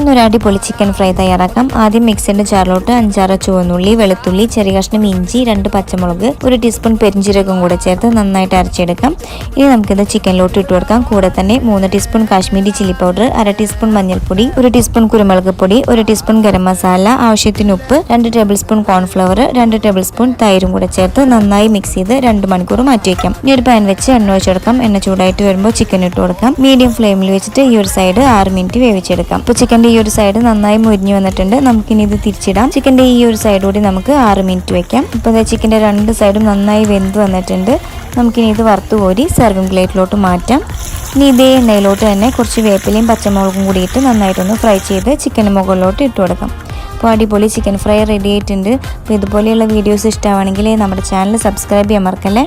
ഇന്നൊരു അടിപൊളി chicken fry തയ്യാറാക്കാം. ആദ്യം മിക്സിന്റെ ജാറിലോട്ട് 5-6 ചുവന്നുള്ളി, വെളുത്തുള്ളി, ചെറിയ കഷ്ണം ഇഞ്ചി, 2 പച്ചമുളക്, 1 ടീസ്പൂൺ പെരിഞ്ജീരകം കൂടെ ചേർത്ത് നന്നായിട്ട് അരച്ചെടുക്കാം. ഇനി നമുക്കിത് ചിക്കനിലോട്ട് ഇട്ട് കൊടുക്കാം. കൂടെ തന്നെ 3 teaspoon Kashmiri chilli powder, 1/2 teaspoon മഞ്ഞൾപ്പൊടി, 1 ടീസ്പൂൺ കുരുമുളക് പൊടി, 1 ടീസ്പൂൺ ഗരം മസാല, ആവശ്യത്തിന് ഉപ്പ്, 2 table spoon cornflour, 2 table spoon തൈരും കൂടെ ചേർത്ത് നന്നായി മിക്സ് ചെയ്ത് 2 മണിക്കൂർ മാറ്റി വയ്ക്കാം. ഇനി ഒരു പാൻ വെച്ച് എണ്ണ ഒഴിച്ചെടുക്കാം. എണ്ണ ചൂടായിട്ട് വരുമ്പോൾ ചിക്കൻ ഇട്ട് കൊടുക്കാം. മീഡിയം ഫ്ലെയിമിൽ വെച്ചിട്ട് ഈ ഒരു സൈഡ് 6 മിനിറ്റ് വേവിച്ചെടുക്കാം. അപ്പോൾ ചിക്കൻ്റെ ഈ ഒരു സൈഡ് നന്നായി മുരിഞ്ഞു വന്നിട്ടുണ്ട്. നമുക്കിനി ഇത് തിരിച്ചിടാം. ചിക്കൻ്റെ ഈ ഒരു സൈഡ് കൂടി നമുക്ക് 6 മിനിറ്റ് വെക്കാം. ഇപ്പോൾ ചിക്കൻ്റെ 2 സൈഡും നന്നായി വെന്ത് വന്നിട്ടുണ്ട്. നമുക്കിനി ഇത് വറുത്ത് കോരി സെർവിംഗ് പ്ലേറ്റിലോട്ട് മാറ്റാം. ഇനി ഇതേ എണ്ണയിലോട്ട് തന്നെ കുറച്ച് വേപ്പിലയും പച്ചമുളകും കൂടി ഇട്ട് നന്നായിട്ടൊന്ന് ഫ്രൈ ചെയ്ത് ചിക്കന് മുകളിലോട്ട് ഇട്ട് കൊടുക്കാം. അപ്പോൾ അടിപൊളി ചിക്കൻ ഫ്രൈ റെഡി ആയിട്ടുണ്ട്. അപ്പോൾ ഇതുപോലെയുള്ള വീഡിയോസ് ഇഷ്ടമാണെങ്കിൽ നമ്മുടെ ചാനൽ സബ്സ്ക്രൈബ് ചെയ്യാൻ മറക്കല്ലേ.